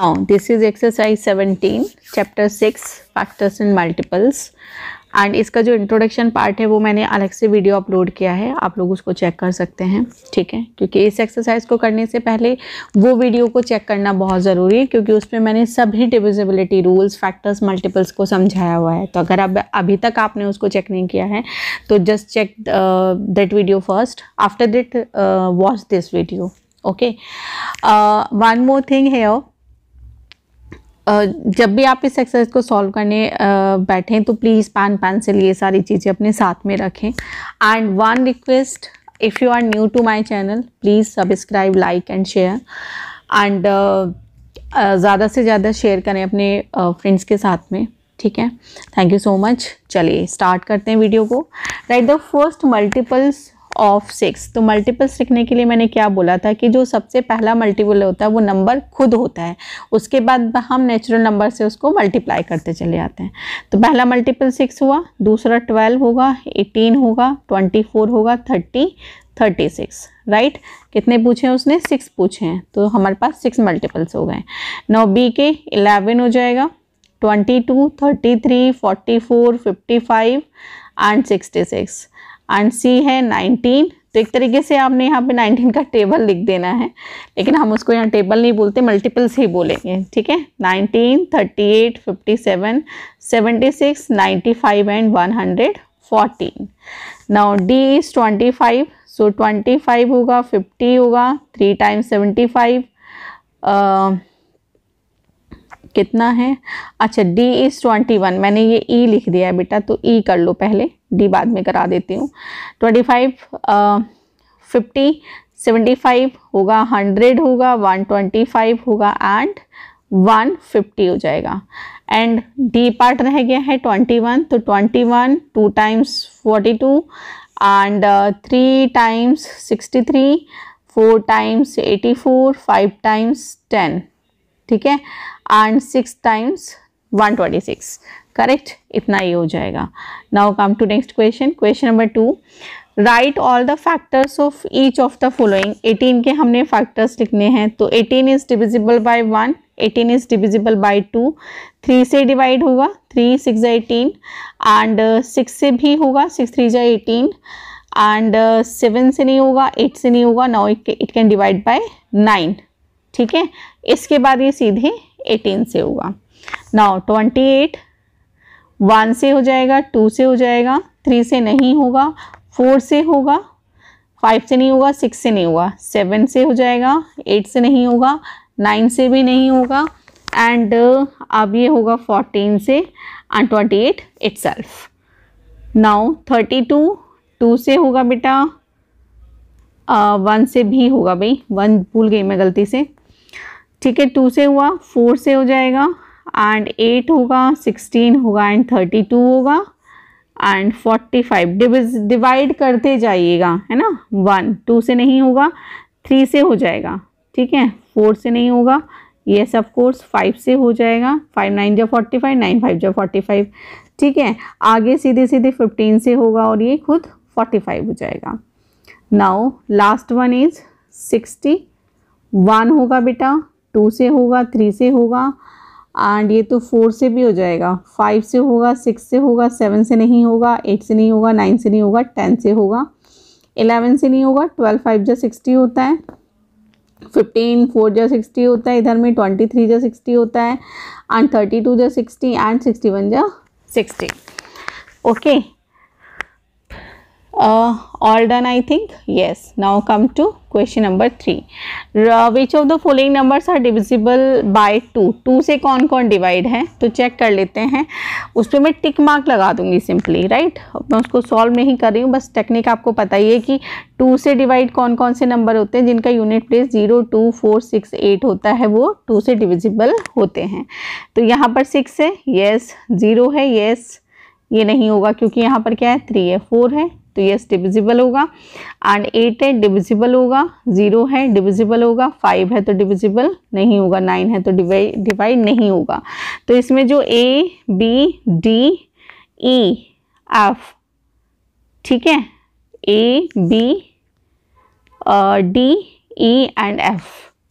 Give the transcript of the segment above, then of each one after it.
Now this is exercise 17 chapter 6 factors and multiples and इसका जो introduction part है वो मैंने अलग से वीडियो अपलोड किया है, आप लोग उसको चेक कर सकते हैं, ठीक है। क्योंकि इस एक्सरसाइज को करने से पहले वो वीडियो को चेक करना बहुत ज़रूरी है, क्योंकि उसमें मैंने सभी डिविजिबिलिटी रूल्स, फैक्टर्स, मल्टीपल्स को समझाया हुआ है। तो अगर अब अभी तक आपने उसको चेक नहीं किया है तो just check that video first, after that watch this video, okay. One more thing है, जब भी आप इस एक्सरसाइज को सॉल्व करने बैठें तो प्लीज़ पेन पेंसिल ये सारी चीज़ें अपने साथ में रखें। And one request, if you are new to my channel please subscribe, like and share, and ज़्यादा से ज़्यादा शेयर करें अपने फ्रेंड्स के साथ में, ठीक है। Thank you so much. चलिए स्टार्ट करते हैं वीडियो को। Right the first multiples of 6। तो मल्टीपल्स लिखने के लिए मैंने क्या बोला था कि जो सबसे पहला मल्टीपल होता है वो नंबर खुद होता है, उसके बाद हम नेचुरल नंबर से उसको मल्टीप्लाई करते चले जाते हैं। तो पहला मल्टीपल 6 हुआ, दूसरा 12 होगा, 18 होगा, 24 होगा, 30, 36, राइट। कितने पूछे हैं उसने? 6 पूछे हैं, तो हमारे पास 6 मल्टीपल्स हो गए। नाउ बी के 11 हो जाएगा, 22, 33, 44, 55 एंड 66, एंड सी है 19। तो एक तरीके से आपने यहाँ पे 19 का टेबल लिख देना है, लेकिन हम उसको यहाँ टेबल नहीं बोलते, मल्टीपल्स ही बोलेंगे, ठीक है। 19, 38, 57, 76, 95 एंड 114। नाउ डी इज 25, सो 25 होगा, 50 होगा, 3 टाइम्स 75 कितना है? अच्छा, D इज़ 21, मैंने ये E लिख दिया है बेटा, तो E कर लो पहले, D बाद में करा देती हूँ। 25, 50, 75 होगा, 100 होगा, 125 होगा एंड 150 हो जाएगा। एंड D पार्ट रह गया है 21, तो 21 2 times 42 and 3 times 63, 4 times 84, 5 times 10, ठीक है, एंड 6 टाइम्स 126, करेक्ट। इतना ही हो जाएगा। Now come to next question, question number 2। Write all the factors of each of the following. 18 के हमने फैक्टर्स लिखने हैं, तो 18 is divisible by 1, 18 is divisible by 2, 3 से डिवाइड होगा, 3 6 18 एंड 6 से भी होगा, 6 3 18 एंड 7 से नहीं होगा, 8 से नहीं होगा। Now it can divide bye 9, ठीक है। इसके बाद ये सीधे 18 से होगा। नाउ 28 1 से हो जाएगा, 2 से हो जाएगा, 3 से नहीं होगा, 4 से होगा, 5 से नहीं होगा, 6 से नहीं होगा, 7 से हो जाएगा, 8 से नहीं होगा, 9 से भी नहीं होगा एंड अब ये होगा 14 से एंड 28 इटसेल्फ। नाउ 32 2 से होगा बेटा, 1 से भी होगा, भाई 1 भूल गई मैं गलती से, ठीक है। 2 से हुआ, 4 से हो जाएगा एंड 8 होगा, 16 होगा एंड 32 होगा एंड 45। डिवाइड करते जाइएगा, है ना। 1 2 से नहीं होगा, 3 से हो जाएगा, ठीक है, 4 से नहीं होगा, यस ऑफ कोर्स 5 से हो जाएगा, 5 9 जा 45, 9 5 जा 45, ठीक है। आगे सीधे सीधे 15 से होगा और ये खुद 45 हो जाएगा। नाउ लास्ट वन इज 60, 1 होगा बेटा, 2 से होगा, 3 से होगा एंड ये तो 4 से भी हो जाएगा, 5 से होगा, 6 से होगा, 7 से नहीं होगा, 8 से नहीं होगा, 9 से नहीं होगा, 10 से होगा, 11 से नहीं होगा, 12 5 जा 60 होता है, 15 4 जा 60 होता है, इधर में 23 जा 60 होता है एंड 32 जा 60 एंड 61 जा 60, okay. All done I think? Yes. Now come to question number 3. Which of the following numbers are divisible by 2? 2 से कौन कौन डिवाइड है तो चेक कर लेते हैं। उस पर मैं टिक मार्क लगा दूंगी सिंपली, राइट। मैं उसको सॉल्व नहीं कर रही हूँ, बस टेक्निक आपको पता ही है कि 2 से डिवाइड कौन कौन से नंबर होते हैं जिनका यूनिट प्लेस 0 2 4 6 8 होता है, वो 2 से डिविजिबल होते हैं। तो यहाँ पर 6 है, यस। 0 है, यस, ये नहीं होगा क्योंकि यहाँ पर क्या है, 3 है, 4 है तो यस डिविजिबल होगा एंड 8 है डिविजिबल होगा, 0 है डिविजिबल होगा, 5 है तो डिविजिबल नहीं होगा, 9 है तो डिवाइड नहीं होगा। तो इसमें जो A B D E F, ठीक है, A B D E and F,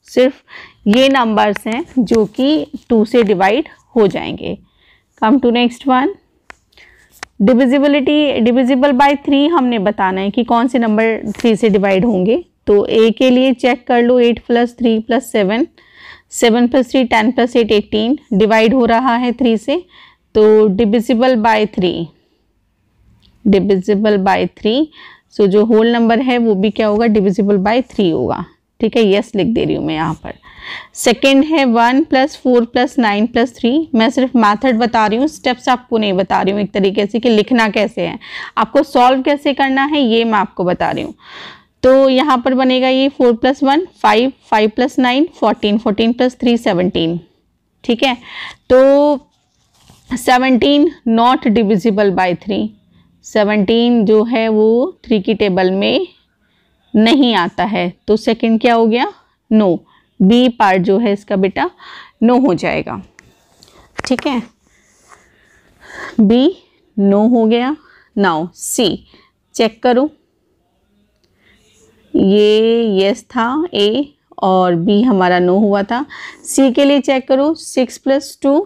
सिर्फ ये नंबर्स हैं जो कि 2 से डिवाइड हो जाएंगे। Come to next one, divisibility, divisible by 3 हमने बताना है कि कौन से नंबर 3 से डिवाइड होंगे। तो ए के लिए चेक कर लो, 8 + 3 + 7, 7 + 3 10 + 8 18, डिवाइड हो रहा है 3 से, तो डिविजिबल बाय 3, डिविजिबल बाय 3। सो जो होल नंबर है वो भी क्या होगा, डिविजिबल बाय 3 होगा। ठीक है, यस लिख दे रही हूँ मैं यहाँ पर। सेकेंड है 1 + 4 + 9 + 3। मैं सिर्फ मेथड बता रही हूँ, स्टेप्स आपको नहीं बता रही हूँ एक तरीके से कि लिखना कैसे है, आपको सॉल्व कैसे करना है ये मैं आपको बता रही हूँ। तो यहाँ पर बनेगा ये 4 + 1 5, 5 + 9 14, 14 + 3 17। ठीक है, तो 17 नॉट डिविजिबल बाय 3, 17 जो है वो 3 की टेबल में नहीं आता है। तो सेकंड क्या हो गया, नो, बी पार्ट जो है इसका बेटा नो हो जाएगा। ठीक है, बी नो हो गया। नाउ सी चेक करो, ये यस था ए और बी हमारा नो हुआ था। सी के लिए चेक करो, 6 + 2,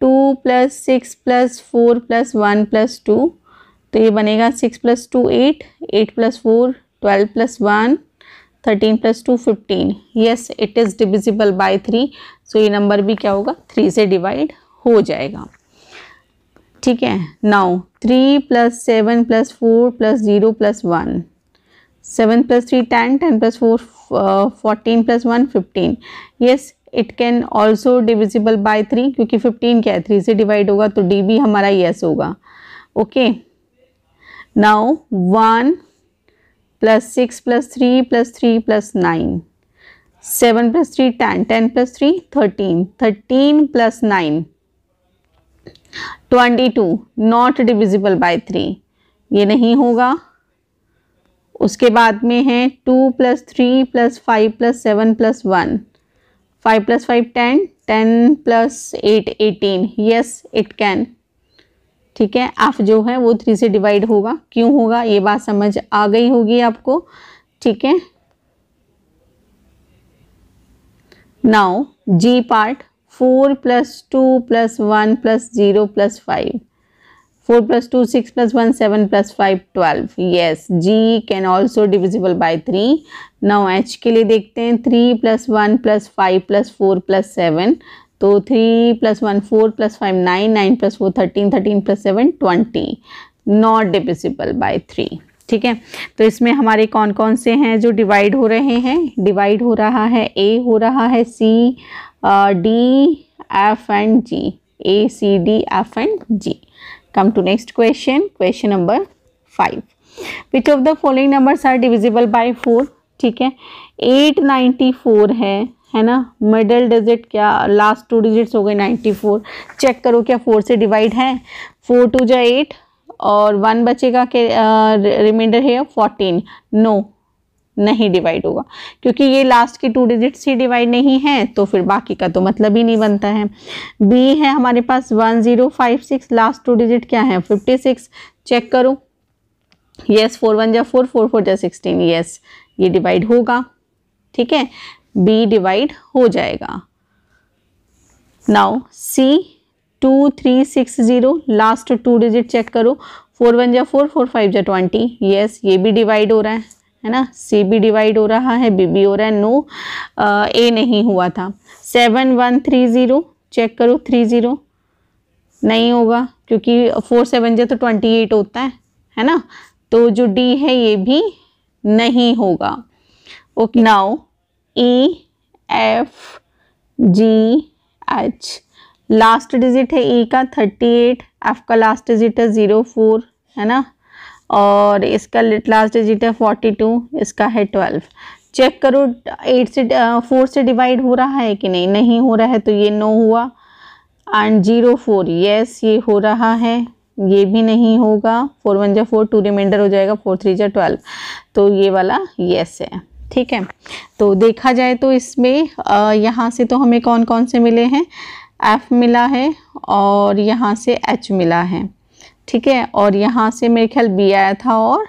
2 + 6 + 4 + 1 + 2, तो ये बनेगा 6 + 2 8, 8 + 4 12 + 1 13 + 2 15। Yes, it is divisible by 3। सो ये नंबर भी क्या होगा, 3 से डिवाइड हो जाएगा। ठीक है, now 3 + 7 + 4 + 0 + 1, 7 + 3 10, 10 + 4 14 + 1 15। Yes, it can also divisible by 3, क्योंकि 15 क्या है, 3 से डिवाइड होगा, तो डी भी हमारा यस होगा। Okay, now 1 + 6 + 3 + 3 + 9, 7 + 3 10, 10 + 3 13, 13 + 9 22, not divisible by 3, ये नहीं होगा। उसके बाद में है 2 + 3 + 5 + 7 + 1, 5 + 5 10, 10 + 8 18। Yes, it can. ठीक है, एफ जो है वो 3 से डिवाइड होगा। क्यों होगा ये बात समझ आ गई होगी आपको। ठीक है, now ji part, 4 + 2 + 1 + 0 + 5, 4 + 2 6 + 1 7 + 5 12। Yes, G can also divisible by 3। Now H के लिए देखते हैं, 3 + 1 + 5 + 4 + 7, तो 3 + 1 4 + 5 9, 9 + 4 13, 13 + 7 20, नॉट डिविजिबल बाय 3। ठीक है, तो इसमें हमारे कौन कौन से हैं जो डिवाइड हो रहे हैं, डिवाइड हो रहा है ए, हो रहा है C, D, F and G, A C D F and G. Come to next question, question number 5। Which of the following numbers are divisible by 4। ठीक है, 894 है ना, मिडल डिजिट क्या, लास्ट 2 डिजिट्स हो गए 94। चेक करो क्या 4 से डिवाइड है, 4 2 जा 8 और 1 बचेगा के रिमाइंडर है 14। नो, नहीं डिवाइड होगा, क्योंकि ये लास्ट के 2 डिजिट्स ही डिवाइड नहीं है, तो फिर बाकी का तो मतलब ही नहीं बनता है। बी है हमारे पास 1056, लास्ट 2 डिजिट क्या है 56। चेक करो, यस 4 1 जा 4, 4 4 जा 16। यस, ये डिवाइड होगा। ठीक है, बी डिवाइड हो जाएगा। Now C 2360, last 2 digit check करो, 4 1 जा 4, 4 5 जा 20। यस, ये भी डिवाइड हो रहा है ना, सी भी डिवाइड हो रहा है, बी भी हो रहा है। नो, ए नहीं हुआ था। 7130 चेक करो, 30 नहीं होगा, क्योंकि 4 7 जा तो 28 होता है ना, तो जो डी है ये भी नहीं होगा। Okay, now E F G H, last digit है ई का 38, एफ का लास्ट डिजिट है 04 है ना, और इसका लास्ट डिजिट है 42, इसका है 12। चेक करो 8 से 4 से डिवाइड हो रहा है कि नहीं, नहीं हो रहा है, तो ये नो हुआ। एंड 04, यस ये हो रहा है, ये भी नहीं होगा। 4 1 जा 4, 2 रिमाइंडर हो जाएगा, 4 3 जा 12, तो ये वाला यस है। ठीक है, तो देखा जाए तो इसमें यहाँ से तो हमें कौन कौन से मिले हैं, एफ मिला है और यहाँ से एच मिला है। ठीक है, और यहाँ से मेरे ख्याल बी आया था और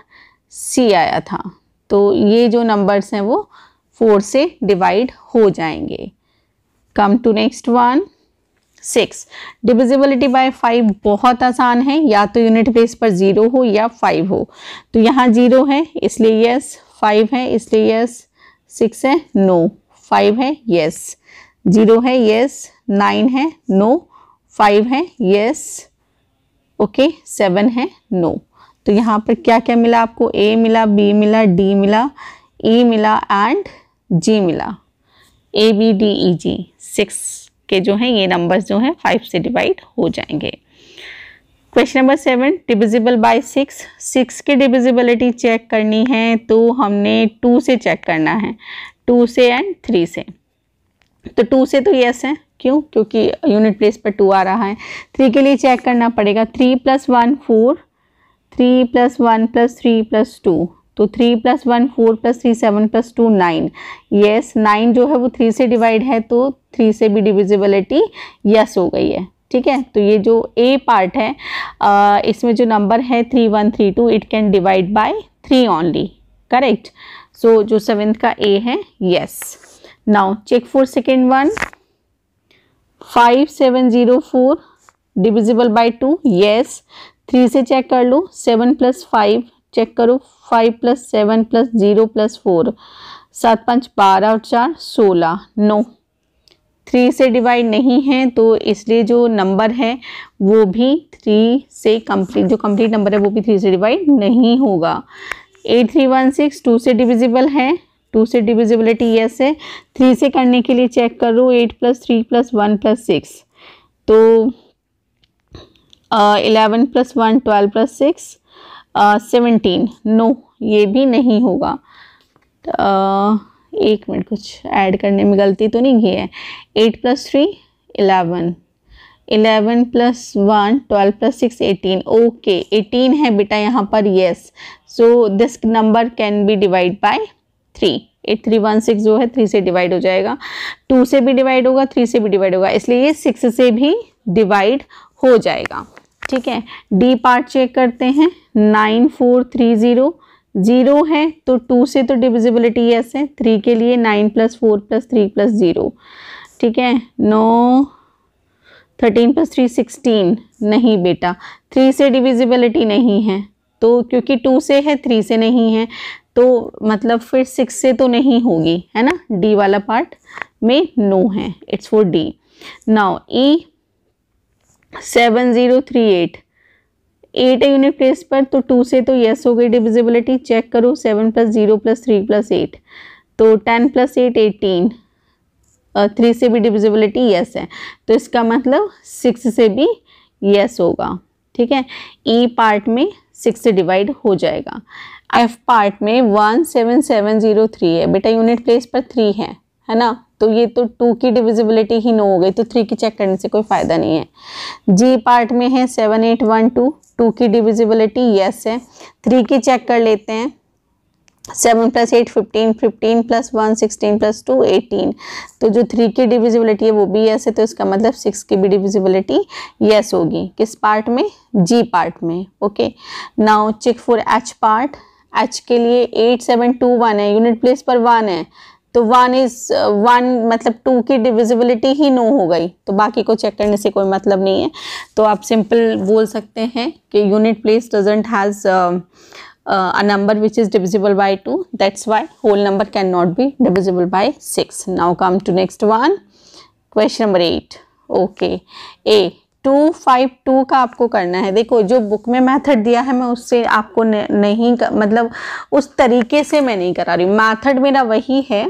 सी आया था, तो ये जो नंबर्स हैं वो 4 से डिवाइड हो जाएंगे। Come to next one, 6। Divisibility by 5 बहुत आसान है, या तो यूनिट प्लेस पर 0 हो या 5 हो। तो यहाँ 0 है इसलिए यस, 5 है इसलिए यस, 6 है नो, 5 है यस, 0 है यस, 9 है नो, 5 है यस, ओके, 7 है नो। तो यहाँ पर क्या क्या मिला आपको? ए मिला, बी मिला, डी मिला, ई मिला एंड जी मिला। ए बी डी ई जी 6 के जो हैं ये नंबर्स जो हैं 5 से डिवाइड हो जाएंगे। Question number 7, divisible by 6। 6 की डिविजिबिलिटी चेक करनी है तो हमने 2 से चेक करना है, 2 से एंड 3 से। तो 2 से तो यस है, क्यों? क्योंकि यूनिट प्लेस पर 2 आ रहा है। 3 के लिए चेक करना पड़ेगा, 3 + 1 4, 3 + 1 + 3 + 2, तो 3 + 1 4 + 3 7 + 2 9। यस, 9 जो है वो 3 से डिवाइड है, तो 3 से भी डिविजिबिलिटी यस हो गई है। ठीक है, तो ये जो ए पार्ट है इसमें जो नंबर है 3 1 3 2, it can divide by 3 only, correct. So जो 7th का ए है yes. Now check for second one, 5 7 0 4 divisible by 2, yes. 3 से चेक कर लो, 7 + 5 चेक करो, 5 + 7 + 0 + 4, 7 5 12 और 4 16, नो, 3 से डिवाइड नहीं है, तो इसलिए जो नंबर है वो भी 3 से कंप्लीट, जो कंप्लीट नंबर है वो भी 3 से डिवाइड नहीं होगा। 8316 2 से डिविजिबल है, 2 से डिविजिबिलिटी यस है। 3 से करने के लिए चेक करो, 8 + 3 + 1 + 6, तो 11 + 1 12 + 6 17, नो, ये भी नहीं होगा। एक मिनट, कुछ ऐड करने में गलती तो नहीं की है। 8 + 3 11, 11 + 1 12 + 6 18, ओके 18 है बेटा यहाँ पर, yes. So this number can be divide by 3। 8316 जो है 3 से डिवाइड हो जाएगा, 2 से भी डिवाइड होगा, 3 से भी डिवाइड होगा, इसलिए ये 6 से भी डिवाइड हो जाएगा। ठीक है, डी पार्ट चेक करते हैं। 9430 0 है, तो 2 से तो डिविजिबिलिटी यस है। 3 के लिए 9 + 4 + 3 + 0, ठीक है। 9 13 + 3 16, नहीं बेटा, 3 से डिविजिबिलिटी नहीं है, तो क्योंकि 2 से है 3 से नहीं है, तो मतलब फिर 6 से तो नहीं होगी, है ना। डी वाला पार्ट में नो है, इट्स फॉर डी। नाउ ई 7038, 8 है यूनिट प्लेस पर, तो 2 से तो यस हो गई डिविजिबिलिटी। चेक करो, 7 + 0 + 3 + 8, तो 10 + 8 18, 3 से भी डिविजिबिलिटी यस है, तो इसका मतलब 6 से भी यस होगा। ठीक है, ई पार्ट में 6 से डिवाइड हो जाएगा। एफ पार्ट में 17703 है बेटा, यूनिट प्लेस पर 3 है ना, तो ये तो 2 की डिविजिबिलिटी ही नो हो गई, तो 3 की चेक करने से कोई फायदा नहीं है। जी पार्ट में है 7812, 2 की डिविजिबिलिटी यस है। 3 की चेक कर लेते हैं, 7 + 8 15, 15 + 1 16 + 2 18, तो जो 3 की डिविजिबिलिटी है वो भी यस है, तो इसका मतलब 6 की भी डिविजिबिलिटी यस होगी। किस पार्ट में? जी पार्ट में। Okay, now check for H part. H के लिए 8721 है, यूनिट प्लेस पर 1 है, तो 1 मतलब 2 की डिविजिबिलिटी ही नो हो गई, तो बाकी को चेक करने से कोई मतलब नहीं है। तो आप सिंपल बोल सकते हैं कि unit place doesn't has a number which is divisible by 2, that's why whole number cannot be divisible by 6. Now come to next one, question number 8. okay, A 252 का आपको करना है। देखो, जो बुक में मेथड दिया है मैं उससे आपको नहीं मतलब उस तरीके से मैं नहीं करा रही हूँ, मेथड मेरा वही है,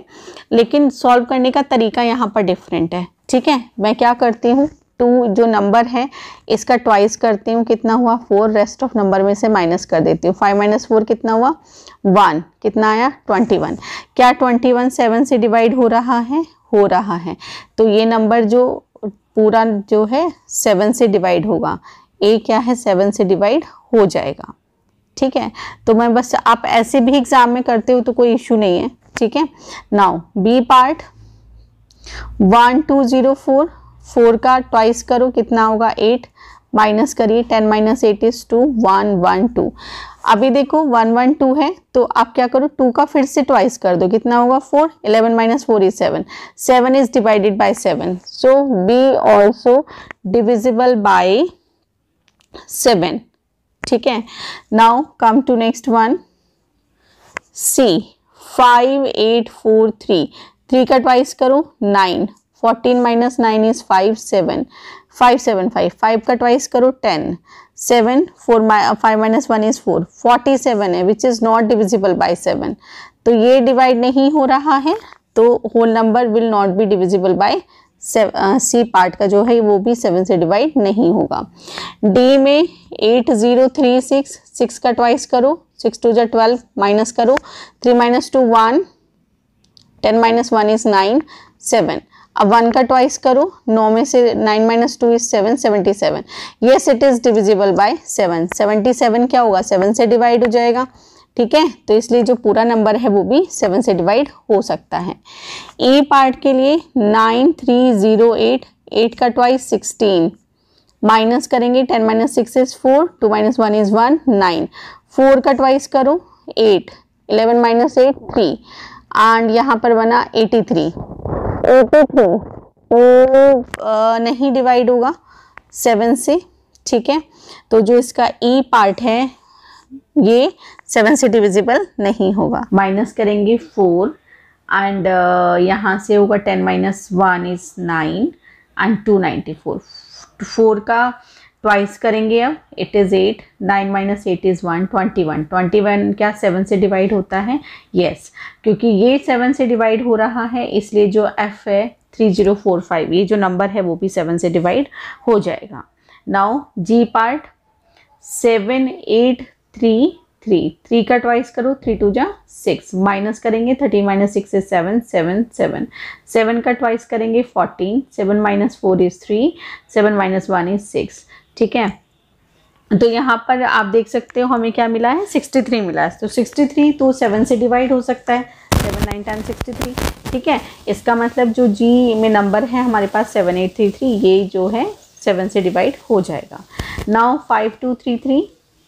लेकिन सॉल्व करने का तरीका यहाँ पर डिफरेंट है। ठीक है, मैं क्या करती हूँ, 2 जो नंबर है इसका ट्वाइस करती हूँ, कितना हुआ 4, रेस्ट ऑफ नंबर में से माइनस कर देती हूँ। 5 - 4 कितना हुआ 1, कितना आया 21। क्या 21 7 से डिवाइड हो रहा है? हो रहा है, तो ये नंबर जो पूरा जो है 7 से डिवाइड होगा। ए क्या है 7 से डिवाइड हो जाएगा। ठीक है, तो मैं बस, आप ऐसे भी एग्जाम में करते हो तो कोई इशू नहीं है। ठीक है, नाउ बी पार्ट 1204, 4 का ट्वाइस करो, कितना होगा 8, माइनस करिए, 10 माइनस 8 इज 2, 1 1 2। अभी देखो 1 1 2 है तो आप क्या करो, 2 का फिर से ट्वाइस कर दो, कितना होगा 4, 11 minus 4 is 7, 7 is divided by 7, so B also divisible by 7। ठीक है, now come to next one, C 5 8 4 3, 3 का ट्वाइस करो 9, 14 माइनस 9 इज 5 7, 5 7 5, 5 का ट्वाइस करो 10, 7 4 5 माइनस 1 इज 4, 47 है which is not divisible by 7, तो ये डिवाइड नहीं हो रहा है, तो whole number will not be divisible by C part का जो है वो भी 7 से डिवाइड नहीं होगा। डी में 8 0 3 6, 6 का ट्वाइस करो, 6 2 जा 12, माइनस करो 3 माइनस 2 1, 10 माइनस 1 इज 9 7, अब 1 का ट्वाइस करो, 9 में से 9 minus 2 is 7, 77, yes it is divisible by 7, 77 क्या होगा 7 से डिवाइड हो जाएगा। ठीक है, तो इसलिए जो पूरा नंबर है वो भी 7 से डिवाइड हो सकता है। ए पार्ट के लिए 9 3 0 8, 8 का ट्वाइस 16, माइनस करेंगे 10 माइनस 6 इज 4, 2 माइनस 1 इज 1, 9, 4 का ट्वाइस करो 8, 11 माइनस 8 3, एंड यहाँ पर बना 83, 83 तो नहीं डिवाइड होगा 7 से। ठीक है, तो जो इसका ई पार्ट है ये 7 से डिविजिबल नहीं होगा। माइनस करेंगे 4 एंड यहाँ से होगा 10 माइनस 1 इज 9 एंड 294, 4 का ट्वाइस करेंगे, अब इट इज़ 8, 9 माइनस 8 इज़ 1, 21, 21 क्या 7 से डिवाइड होता है, यस क्योंकि ये 7 से डिवाइड हो रहा है इसलिए जो एफ है 3045 ये जो नंबर है वो भी 7 से डिवाइड हो जाएगा। नाउ जी पार्ट 7 8 3 3, 3 का ट्वाइस करो 3 2 जा 6, माइनस करेंगे 13 माइनस 6 इज 7 7 7, 7 का ट्वाइस करेंगे 14, 7 माइनस 4 इज 3, 7 माइनस 1 इज 6। ठीक है, तो यहाँ पर आप देख सकते हो हमें क्या मिला है 63 मिला है, तो 63 तो 7 से डिवाइड हो सकता है, 7 9 10 63। ठीक है, इसका मतलब जो जी में नंबर है हमारे पास 7833 ये जो है 7 से डिवाइड हो जाएगा। नाउ 5233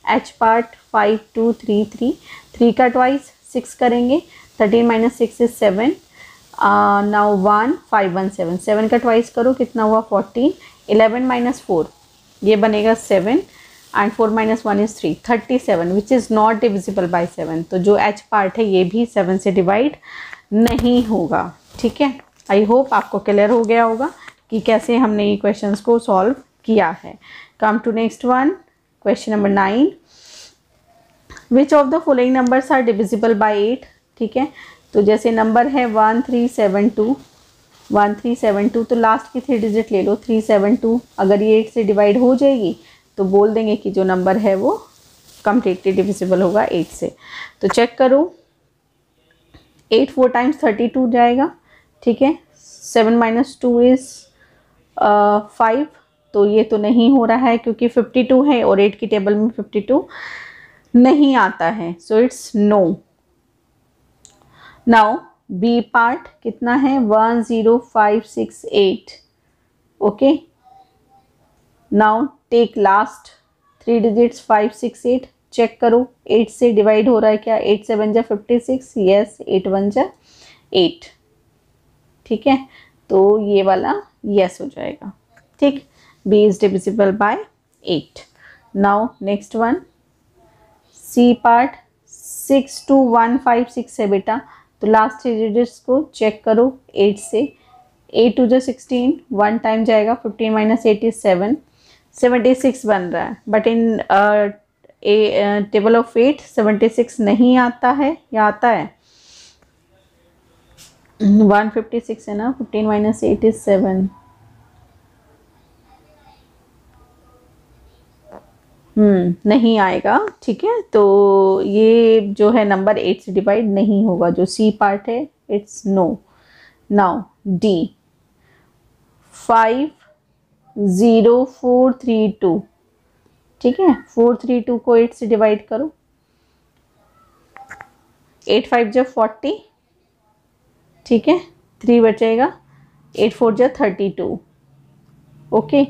एच पार्ट 5233, 3 का ट्वाइस 6 करेंगे, 13 माइनस 6 इज 7, नाउ 1 5 1 7, 7 का ट्वाइस करो कितना हुआ 14, 11 माइनस 4 ये बनेगा 7 and 4 minus 1 is 3, 37 which is not divisible by 7, तो जो एच पार्ट है ये भी 7 से डिवाइड नहीं होगा। ठीक है, आई होप आपको क्लियर हो गया होगा कि कैसे हमने ये क्वेश्चंस को सॉल्व किया है। Come to next one, question number 9, which of the following numbers are divisible by 8। ठीक है, तो जैसे नंबर है 1372, 1372 तो लास्ट की 3 डिजिट ले लो 372, अगर ये 8 से डिवाइड हो जाएगी तो बोल देंगे कि जो नंबर है वो कम्प्लीटली डिविजिबल होगा 8 से। तो चेक करो 8 4 टाइम्स 32 जाएगा। ठीक है, 7 माइनस 2 इज़ 5, तो ये तो नहीं हो रहा है क्योंकि 52 है और 8 की टेबल में 52 नहीं आता है, so it's no. Now B part कितना है 10568। Okay, now take last 3 digits 568, check करो 8 से डिवाइड हो रहा है क्या, 8 7 जा 56, यस 8 1 जा 8। ठीक है, तो ये वाला यस हो जाएगा। ठीक, B is divisible by 8। Now next one, C part 62156 है बेटा, तो लास्ट 3 डिजिट्स को चेक करो 8 से, 8 2 जा 16, 1 टाइम जाएगा 15 माइनस 8 इज 7, 76 बन रहा है, बट इन टेबल ऑफ 8 76 नहीं आता है या आता है 156 है ना, 15 माइनस 8 इज 7, नहीं आएगा। ठीक है, तो ये जो है नंबर 8 से डिवाइड नहीं होगा, जो सी पार्ट है इट्स नो। Now D 50432। ठीक है, 432 को 8 से डिवाइड करो, 8 5 जा 40। ठीक है, 3 बचेगा, 8 4 जा 32। ओके,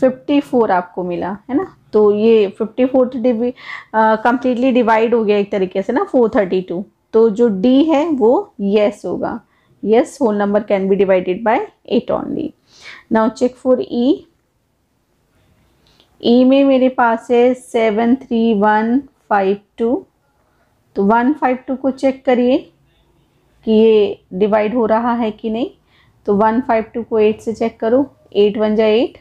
54 आपको मिला है ना, तो ये 54 कंप्लीटली डिवाइड हो गया एक तरीके से ना 432, तो जो D है वो yes होगा, yes whole number can be divided by 8 only. Now check for E. E में मेरे पास है 73152, तो 152 को चेक करिए कि ये डिवाइड हो रहा है कि नहीं, तो 152 को 8 से चेक करो, 8 1 जा 8,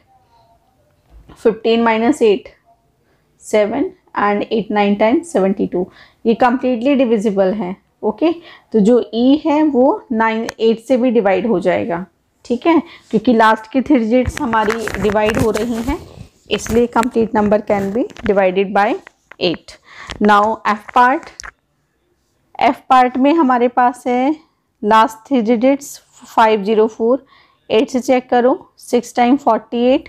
15 माइनस 8 7 एंड 8 9 टाइम्स 72, ये कम्प्लीटली डिविजिबल है। ओके, तो जो E है वो 8 से भी डिवाइड हो जाएगा, ठीक है, क्योंकि लास्ट की 3 डिजिट्स हमारी डिवाइड हो रही हैं, इसलिए complete number can be divided by 8। Now F part में हमारे पास है लास्ट 3 डिजिट्स 504, 8 से चेक करो, 6 टाइम 48,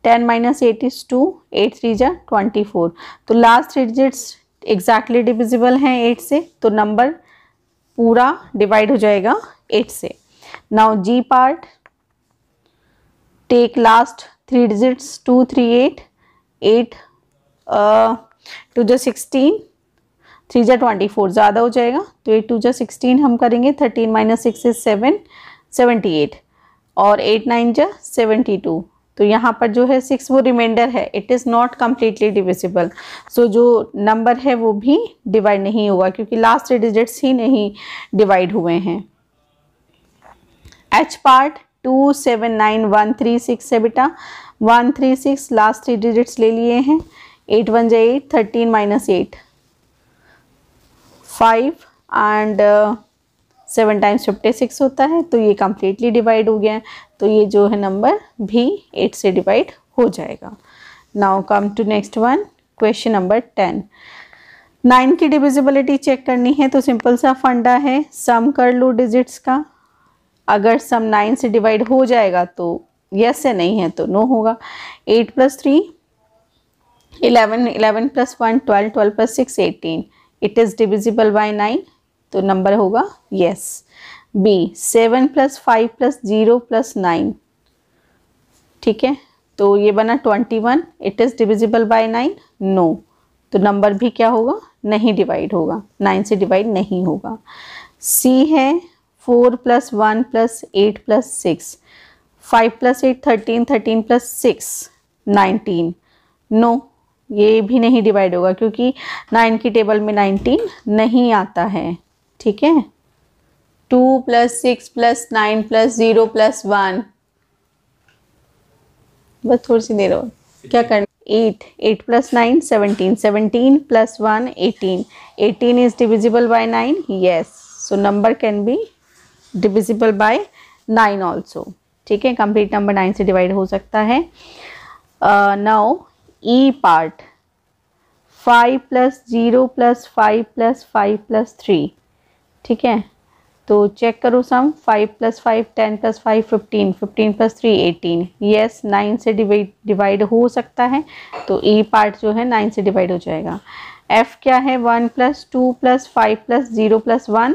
10 माइनस 8 इज 2, 8 3 जा 24, तो लास्ट 3 डिजिट्स एग्जैक्टली डिविजिबल हैं 8 से, तो नंबर पूरा डिवाइड हो जाएगा 8 से। नाउ जी पार्ट, टेक लास्ट 3 डिजिट्स 2 3 8, 8 2 जा 16, 3 जा 24 ज़्यादा हो जाएगा, तो 8 2 जा 16 हम करेंगे, 13 माइनस 6 इज 7 78, और 8 9 जा 72, तो यहाँ पर जो है 6 वो रिमाइंडर है, it is not completely divisible, so जो नंबर है वो भी डिवाइड नहीं होगा क्योंकि लास्ट 3 डिजिट्स ही नहीं डिवाइड हुए हैं। एच पार्ट 279136 है बेटा, 136 लास्ट 3 डिजिट्स ले लिए हैं, 8 1 जा 8, 13 माइनस 8 5 एंड 7 टाइम्स 56 होता है, तो ये कम्प्लीटली डिवाइड हो गया है, तो ये जो है नंबर भी 8 से डिवाइड हो जाएगा। Now come to next one, question number 10। 9 की डिविजिबिलिटी चेक करनी है, तो सिंपल सा फंडा है, सम कर लो डिजिट्स का, अगर सम 9 से डिवाइड हो जाएगा तो यस है, नहीं है तो नो होगा। 8 plus 3 11, 11 plus 1 12, 12 plus 6 18, it is divisible by 9, तो नंबर होगा yes. B 7 plus 5 plus 0 plus 9, ठीक है, तो ये बना 21, it is divisible by 9, no, तो नंबर भी क्या होगा, नहीं डिवाइड होगा, 9 से डिवाइड नहीं होगा। सी है 4 plus 1 plus 8 plus 6, 5 plus 8 13, 13 plus 6 19, no, ये भी नहीं डिवाइड होगा क्योंकि 9 की टेबल में 19 नहीं आता है, ठीक है। 2 प्लस 6 प्लस 9 प्लस 0 प्लस 1, बस थोड़ी सी देर और क्या करना, 8 8 plus 9 17, 17 plus 1 18, 18 is divisible by 9, yes, so number can be divisible by 9 also, ठीक है, कंप्लीट नंबर 9 से डिवाइड हो सकता है। Now E part 5 plus 0 plus 5 plus 5 plus 3, ठीक है, तो चेक करो sum, 5 plus 5 10 plus 5 15, 15 plus 3 18, yes 9 से डिवाइड हो सकता है, तो ई पार्ट जो है 9 से डिवाइड हो जाएगा। एफ क्या है, 1 plus 2 plus 5 plus 0 plus 1,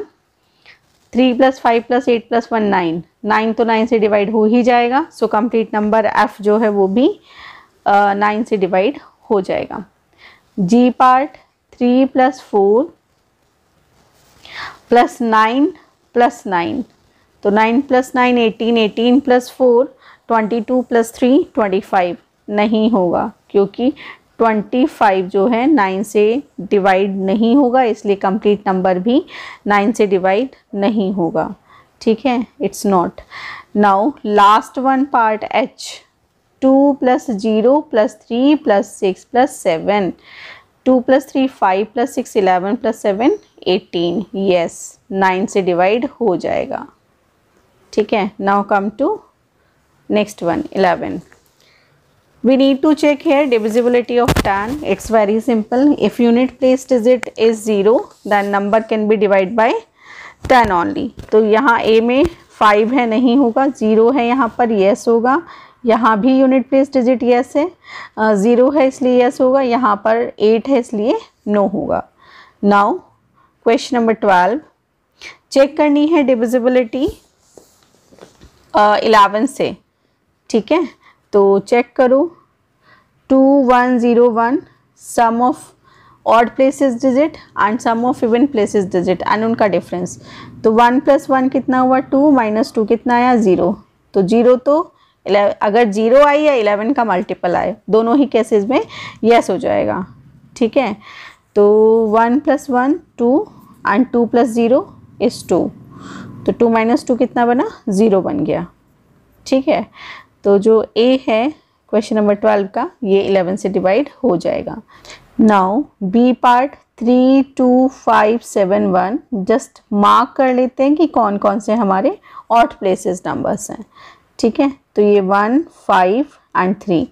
3 plus 5 plus 8 plus 1 9, 9 तो 9 से डिवाइड हो ही जाएगा, सो कंप्लीट नंबर एफ जो है वो भी 9 से डिवाइड हो जाएगा। जी पार्ट 3 प्लस 4 प्लस 9 प्लस 9, तो 9 प्लस 9 18, 18 प्लस 4 22 प्लस 3 25, नहीं होगा क्योंकि 25 जो है 9 से डिवाइड नहीं होगा, इसलिए कंप्लीट नंबर भी 9 से डिवाइड नहीं होगा, ठीक है, it's not. Now last one part H 2 plus 0 plus 3 plus 6 plus 7, 2 plus 3 5 plus 6 11 plus 7 18, yes 9 से डिवाइड हो जाएगा, ठीक है। Now come to next one 11। We need to check here divisibility of 10. It's very simple. If unit place digit is 0, then number can be divided by 10 only. तो यहाँ A में 5 है, नहीं होगा, 0 है यहाँ पर, yes होगा, यहाँ भी यूनिट प्लेस डिजिट yes है, 0 है इसलिए yes होगा, यहाँ पर 8 है इसलिए no होगा। Now क्वेश्चन नंबर 12, चेक करनी है डिविजिबिलिटी 11 से, ठीक है, तो चेक करो, 2101 sum of odd places digit and sum of even places digit and उनका डिफरेंस। तो 1 + 1 कितना हुआ 2, -2 कितना आया 0। तो 0 तो अगर 0 आई या 11 का मल्टीपल आए, दोनों ही केसेस में यस हो जाएगा। ठीक है, तो 1 + 1 2 एंड 2 + 0 इज़ 2। तो 2 - 2 कितना बना 0 बन गया। ठीक है, तो जो ए है क्वेश्चन नंबर 12 का ये 11 से डिवाइड हो जाएगा। Now B part 3 2 5 7 1 just mark कर लेते हैं कि कौन कौन से हमारे ऑड प्लेसेस नंबर्स हैं। ठीक है, तो ये 1 5 एंड 3,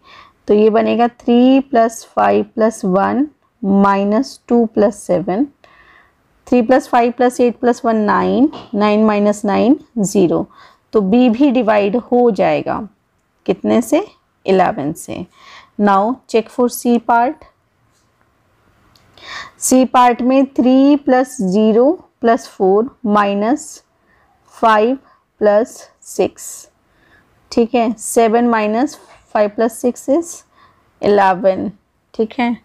तो ये बनेगा 3 + 5 + 1 -2 + 7, 3 + 5 + 8 + 1 9, 9 - 9 0। तो बी भी डिवाइड हो जाएगा कितने से 11 से। Now check for C part. C part में 3 + 0 + 4 -5 + 6। ठीक है, 7 - 5 + 6 इज 11। ठीक है,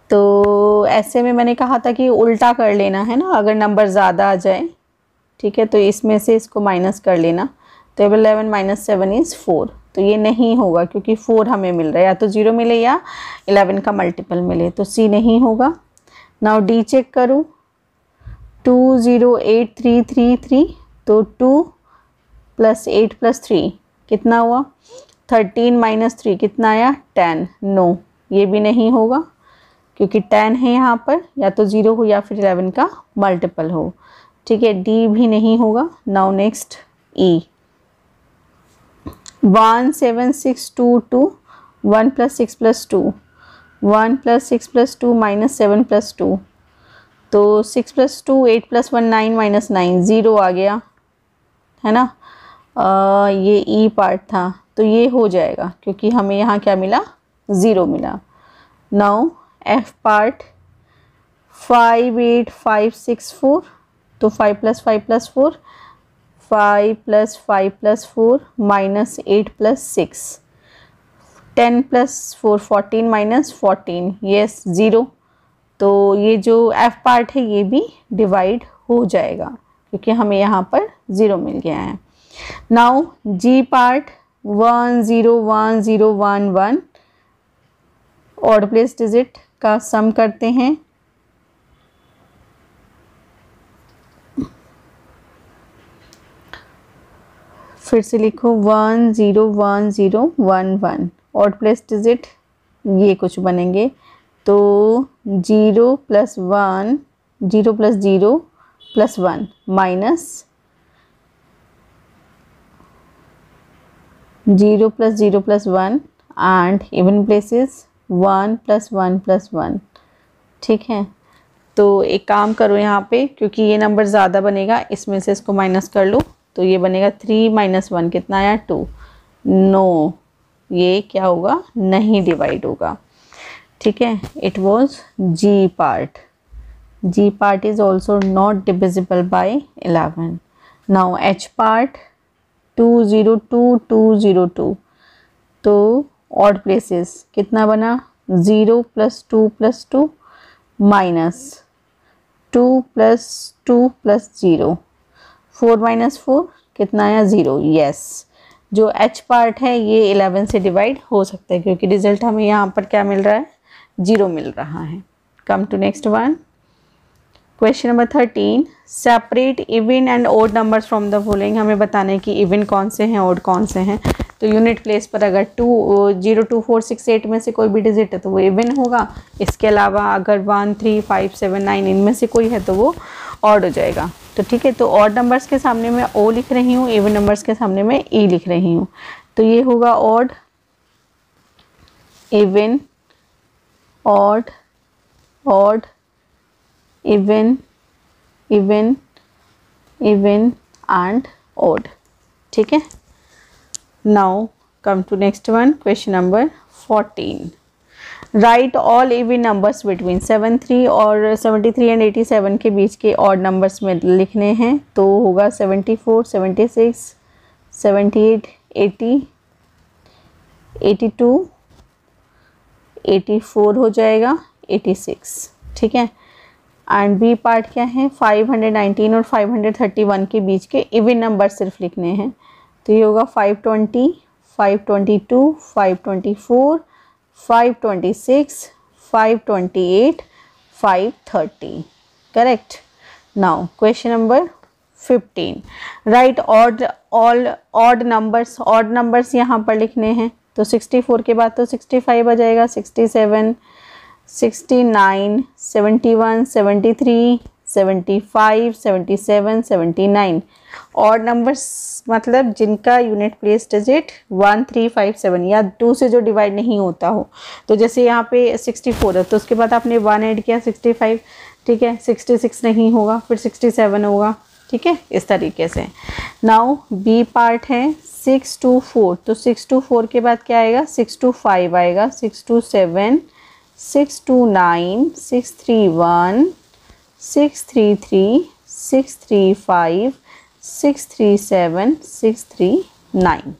तो ऐसे में मैंने कहा था कि उल्टा कर लेना है ना, अगर नंबर ज़्यादा आ जाए। ठीक है, तो इसमें से इसको माइनस कर लेना। तो 11 - 7 इज़ 4। तो ये नहीं होगा क्योंकि 4 हमें मिल रहा है, या तो 0 मिले या 11 का मल्टीपल मिले, तो सी नहीं होगा। नाउ डी चेक करूँ, 20833, तो 2 + 8 + 3 कितना हुआ 13 - 3 कितना आया 10। नो, ये भी नहीं होगा क्योंकि 10 है यहाँ पर, या तो 0 हो या फिर 11 का मल्टीपल हो। ठीक है, डी भी नहीं होगा। नाउ नेक्स्ट ई, 17622 1 + 6 + 2, 1 + 6 + 2 -7 + 2, तो 6 + 2 8 + 1 9 - 9 0 आ गया है ना। ये ई पार्ट था, तो ये हो जाएगा क्योंकि हमें यहाँ क्या मिला 0 मिला। नाउ एफ पार्ट 5 8 5 6 4, तो 5 + 5 + 4, 5 + 5 + 4 -8 + 6, 10 + 4 14 -14 यस 0। तो ये जो एफ पार्ट है ये भी डिवाइड हो जाएगा क्योंकि हमें यहाँ पर 0 मिल गया है। नाउ जी पार्ट 1 0 1 0 1 1 ऑड प्लेस डिजिट का सम करते हैं। फिर से लिखो 1 0 1 0 1 1 ऑड प्लेस डिजिट ये कुछ बनेंगे, तो 0 + 1 0 + 0 + 1 माइनस 0 + 0 + 1 एंड इवन प्लेसेस 1 + 1 + 1। ठीक है, तो एक काम करो यहाँ पे, क्योंकि ये नंबर ज़्यादा बनेगा, इसमें से इसको माइनस कर लो, तो ये बनेगा 3 - 1 कितना आया 2। नो, ये क्या होगा नहीं डिवाइड होगा। ठीक है, it was G part. G part is also not divisible by 11। Now H part 2 0 2 2 0 2, तो ऑड प्लेसेस कितना बना 0 + 2 + 2 -2 + 2 + 0, 4 - 4 कितना आया 0। यस, जो एच पार्ट है ये 11 से डिवाइड हो सकता है क्योंकि रिजल्ट हमें यहाँ पर क्या मिल रहा है 0 मिल रहा है। Come to next one, question number 13, separate even and odd numbers from the following. हमें बताना है कि इवन कौन से हैं ओड कौन से हैं। तो यूनिट प्लेस पर अगर 2 0 2 4 6 8 में से कोई भी डिजिट है तो वो इवन होगा। इसके अलावा अगर 1 3 5 7 9 इनमें से कोई है तो वो ऑड हो जाएगा। तो ठीक है, तो ऑड नंबर्स के सामने मैं ओ लिख रही हूँ, इवन नंबर्स के सामने मैं ई लिख रही हूँ। तो ये होगा odd, even, odd, odd, even, even, even and odd. ठीक है, now come to next one, question number 14, right all even numbers between 73 और 73 एंड 87 के बीच के ऑड नंबर्स में लिखने हैं। तो होगा 74 76 78 80 82 84 हो जाएगा 86, ठीक है। एंड बी पार्ट क्या है, 519 और 531 के बीच के इवन नंबर सिर्फ लिखने हैं, तो ये होगा 520, 522, 524, 526, 528, 530, correct. Now question number 15, right odd numbers यहाँ पर लिखने हैं, तो 64 के बाद तो 65 आ जाएगा, 67, 69, 71, 73, 75, 77, 79। और नंबर्स मतलब जिनका यूनिट प्लेस डिजिट 1, 3, 5, 7 या 2 से जो डिवाइड नहीं होता हो, तो जैसे यहाँ पे 64 है तो उसके बाद आपने 1 ऐड किया 65, ठीक है, 66 नहीं होगा, फिर 67 होगा, ठीक है, इस तरीके से। नाउ बी पार्ट है 6 to 4, तो 6 to 4 के बाद क्या आएगा, 6 to 5 आएगा, 6 to 7, 6 to 9, 631, 633, 635, 637, 639,